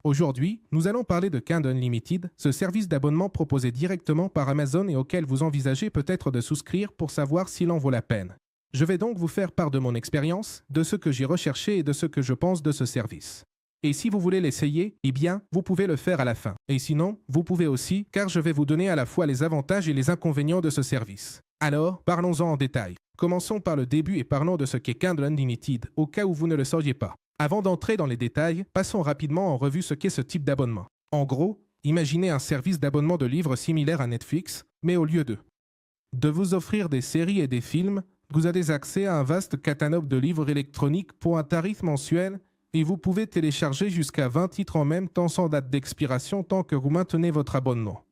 Aujourd'hui, nous allons parler de Kindle Unlimited, ce service d'abonnement proposé directement par Amazon et auquel vous envisagez peut-être de souscrire pour savoir s'il en vaut la peine. Je vais donc vous faire part de mon expérience, de ce que j'ai recherché et de ce que je pense de ce service. Et si vous voulez l'essayer, eh bien, vous pouvez le faire à la fin. Et sinon, vous pouvez aussi, car je vais vous donner à la fois les avantages et les inconvénients de ce service. Alors, parlons-en en détail. Commençons par le début et parlons de ce qu'est Kindle Unlimited, au cas où vous ne le sauriez pas. Avant d'entrer dans les détails, passons rapidement en revue ce qu'est ce type d'abonnement. En gros, imaginez un service d'abonnement de livres similaire à Netflix, mais au lieu de vous offrir des séries et des films, vous avez accès à un vaste catalogue de livres électroniques pour un tarif mensuel et vous pouvez télécharger jusqu'à 20 titres en même temps sans date d'expiration tant que vous maintenez votre abonnement.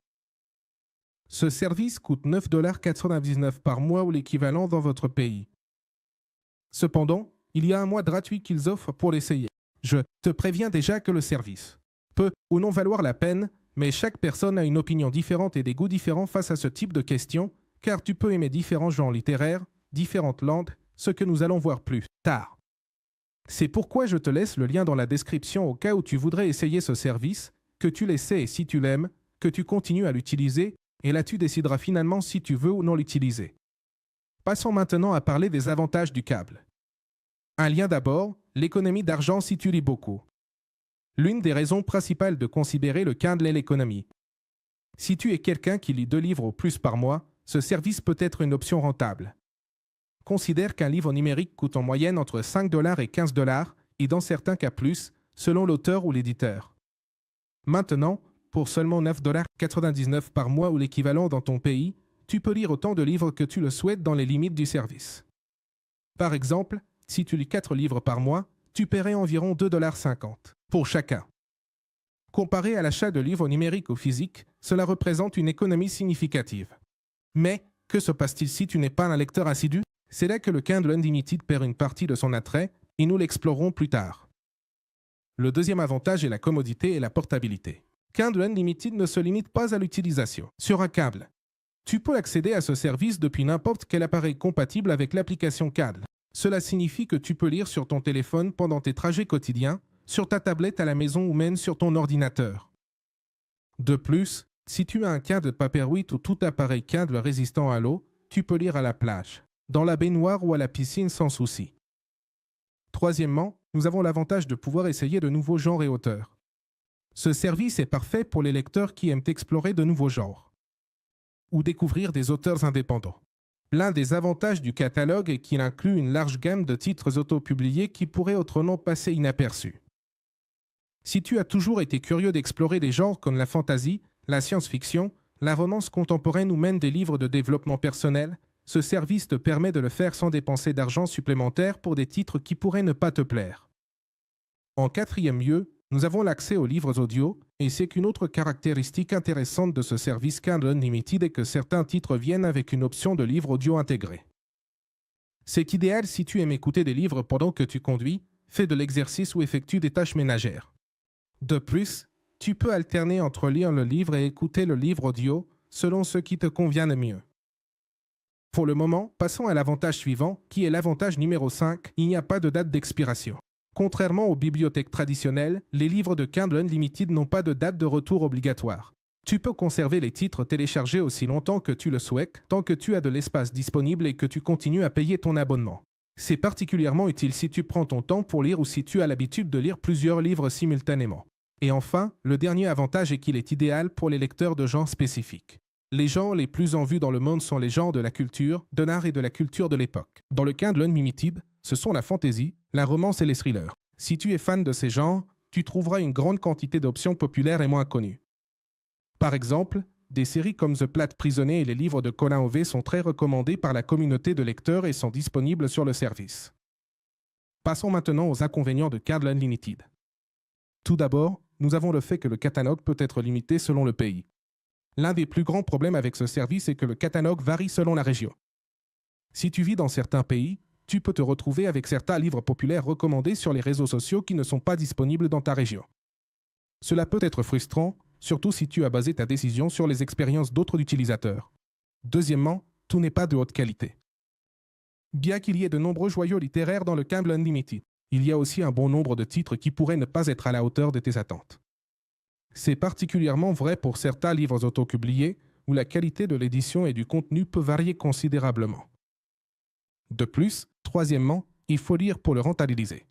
Ce service coûte 9,99 $ par mois ou l'équivalent dans votre pays. Cependant, il y a un mois gratuit qu'ils offrent pour l'essayer. Je te préviens déjà que le service peut ou non valoir la peine, mais chaque personne a une opinion différente et des goûts différents face à ce type de questions, car tu peux aimer différents genres littéraires, différentes langues, ce que nous allons voir plus tard. C'est pourquoi je te laisse le lien dans la description au cas où tu voudrais essayer ce service, que tu l'essaies et si tu l'aimes, que tu continues à l'utiliser, et là tu décideras finalement si tu veux ou non l'utiliser. Passons maintenant à parler des avantages du câble. Un lien d'abord, l'économie d'argent si tu lis beaucoup. L'une des raisons principales de considérer le Kindle est l'économie. Si tu es quelqu'un qui lit 2 livres au plus par mois, ce service peut être une option rentable. Considère qu'un livre numérique coûte en moyenne entre 5 $ et 15 $, et dans certains cas plus, selon l'auteur ou l'éditeur. Maintenant, pour seulement 9,99 $ par mois ou l'équivalent dans ton pays, tu peux lire autant de livres que tu le souhaites dans les limites du service. Par exemple, si tu lis 4 livres par mois, tu paierais environ 2,50 $ pour chacun. Comparé à l'achat de livres numériques ou physiques, cela représente une économie significative. Mais, que se passe-t-il si tu n'es pas un lecteur assidu? C'est là que le Kindle Unlimited perd une partie de son attrait, et nous l'explorerons plus tard. Le deuxième avantage est la commodité et la portabilité. Kindle Unlimited ne se limite pas à l'utilisation. Sur un câble, tu peux accéder à ce service depuis n'importe quel appareil compatible avec l'application Kindle. Cela signifie que tu peux lire sur ton téléphone pendant tes trajets quotidiens, sur ta tablette à la maison ou même sur ton ordinateur. De plus, si tu as un Kindle Paperwhite ou tout appareil Kindle résistant à l'eau, tu peux lire à la plage, dans la baignoire ou à la piscine sans souci. Troisièmement, nous avons l'avantage de pouvoir essayer de nouveaux genres et auteurs. Ce service est parfait pour les lecteurs qui aiment explorer de nouveaux genres ou découvrir des auteurs indépendants. L'un des avantages du catalogue est qu'il inclut une large gamme de titres autopubliés qui pourraient autrement passer inaperçus. Si tu as toujours été curieux d'explorer des genres comme la fantasy, la science-fiction, la romance contemporaine ou même des livres de développement personnel, ce service te permet de le faire sans dépenser d'argent supplémentaire pour des titres qui pourraient ne pas te plaire. En quatrième lieu, nous avons l'accès aux livres audio, et c'est qu'une autre caractéristique intéressante de ce service Kindle Unlimited est que certains titres viennent avec une option de livre audio intégrée. C'est idéal si tu aimes écouter des livres pendant que tu conduis, fais de l'exercice ou effectues des tâches ménagères. De plus, tu peux alterner entre lire le livre et écouter le livre audio selon ce qui te convient le mieux. Pour le moment, passons à l'avantage suivant, qui est l'avantage numéro 5, il n'y a pas de date d'expiration. Contrairement aux bibliothèques traditionnelles, les livres de Kindle Unlimited n'ont pas de date de retour obligatoire. Tu peux conserver les titres téléchargés aussi longtemps que tu le souhaites, tant que tu as de l'espace disponible et que tu continues à payer ton abonnement. C'est particulièrement utile si tu prends ton temps pour lire ou si tu as l'habitude de lire plusieurs livres simultanément. Et enfin, le dernier avantage est qu'il est idéal pour les lecteurs de genres spécifiques. Les genres les plus en vue dans le monde sont les genres de la culture, de l'art et de la culture de l'époque. Dans le Kindle Unlimited, ce sont la fantasy, la romance et les thrillers. Si tu es fan de ces genres, tu trouveras une grande quantité d'options populaires et moins connues. Par exemple, des séries comme The Plate Prisonnier et les livres de Colin Hove sont très recommandés par la communauté de lecteurs et sont disponibles sur le service. Passons maintenant aux inconvénients de Kindle Unlimited. Tout d'abord, nous avons le fait que le catalogue peut être limité selon le pays. L'un des plus grands problèmes avec ce service est que le catalogue varie selon la région. Si tu vis dans certains pays, tu peux te retrouver avec certains livres populaires recommandés sur les réseaux sociaux qui ne sont pas disponibles dans ta région. Cela peut être frustrant, surtout si tu as basé ta décision sur les expériences d'autres utilisateurs. Deuxièmement, tout n'est pas de haute qualité. Bien qu'il y ait de nombreux joyaux littéraires dans le Kindle Unlimited, il y a aussi un bon nombre de titres qui pourraient ne pas être à la hauteur de tes attentes. C'est particulièrement vrai pour certains livres autopubliés où la qualité de l'édition et du contenu peut varier considérablement. De plus, troisièmement, il faut lire pour le rentabiliser.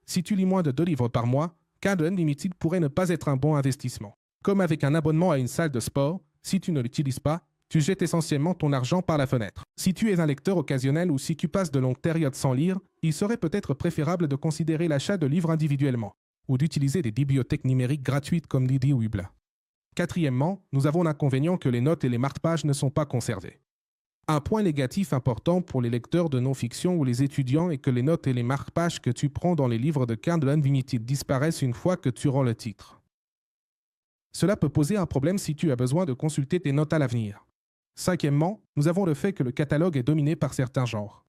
Si tu lis moins de 2 livres par mois, Kindle Unlimited pourrait ne pas être un bon investissement. Comme avec un abonnement à une salle de sport, si tu ne l'utilises pas, tu jettes essentiellement ton argent par la fenêtre. Si tu es un lecteur occasionnel ou si tu passes de longues périodes sans lire, il serait peut-être préférable de considérer l'achat de livres individuellement ou d'utiliser des bibliothèques numériques gratuites comme Libby ou Umbla. Quatrièmement, nous avons l'inconvénient que les notes et les marque-pages ne sont pas conservés. Un point négatif important pour les lecteurs de non-fiction ou les étudiants est que les notes et les marque-pages que tu prends dans les livres de Kindle Unlimited disparaissent une fois que tu rends le titre. Cela peut poser un problème si tu as besoin de consulter tes notes à l'avenir. Cinquièmement, nous avons le fait que le catalogue est dominé par certains genres.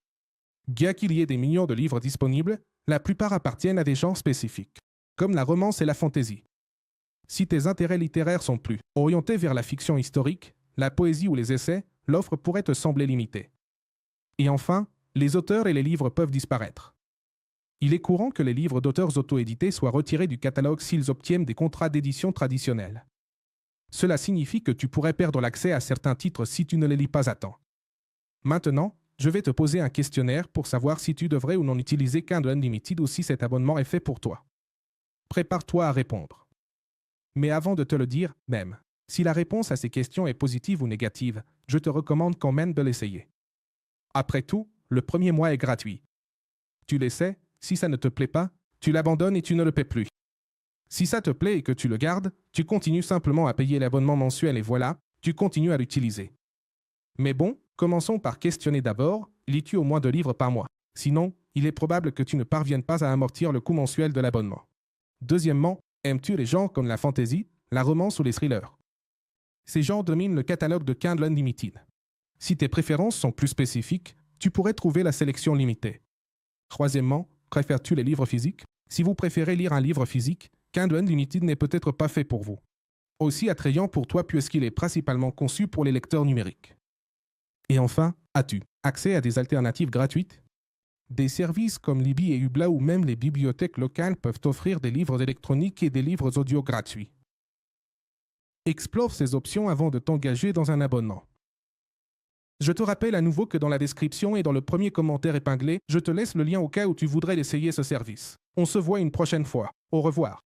Bien qu'il y ait des millions de livres disponibles, la plupart appartiennent à des genres spécifiques, comme la romance et la fantasy. Si tes intérêts littéraires sont plus orientés vers la fiction historique, la poésie ou les essais, l'offre pourrait te sembler limitée. Et enfin, les auteurs et les livres peuvent disparaître. Il est courant que les livres d'auteurs auto-édités soient retirés du catalogue s'ils obtiennent des contrats d'édition traditionnels. Cela signifie que tu pourrais perdre l'accès à certains titres si tu ne les lis pas à temps. Maintenant, je vais te poser un questionnaire pour savoir si tu devrais ou non utiliser Kindle Unlimited ou si cet abonnement est fait pour toi. Prépare-toi à répondre. Mais avant de te le dire, même, si la réponse à ces questions est positive ou négative, je te recommande quand même de l'essayer. Après tout, le premier mois est gratuit. Tu l'essaies, si ça ne te plaît pas, tu l'abandonnes et tu ne le paies plus. Si ça te plaît et que tu le gardes, tu continues simplement à payer l'abonnement mensuel et voilà, tu continues à l'utiliser. Mais bon, commençons par questionner d'abord, lis-tu au moins 2 livres par mois? Sinon, il est probable que tu ne parviennes pas à amortir le coût mensuel de l'abonnement. Deuxièmement, aimes-tu les genres comme la fantasy, la romance ou les thrillers? Ces genres dominent le catalogue de Kindle Unlimited. Si tes préférences sont plus spécifiques, tu pourrais trouver la sélection limitée. Troisièmement, préfères-tu les livres physiques? Si vous préférez lire un livre physique, Kindle Unlimited n'est peut-être pas fait pour vous. Aussi attrayant pour toi puisqu'il est principalement conçu pour les lecteurs numériques. Et enfin, as-tu accès à des alternatives gratuites? Des services comme Libby et Umbla ou même les bibliothèques locales peuvent offrir des livres électroniques et des livres audio gratuits. Explore ces options avant de t'engager dans un abonnement. Je te rappelle à nouveau que dans la description et dans le premier commentaire épinglé, je te laisse le lien au cas où tu voudrais essayer ce service. On se voit une prochaine fois. Au revoir.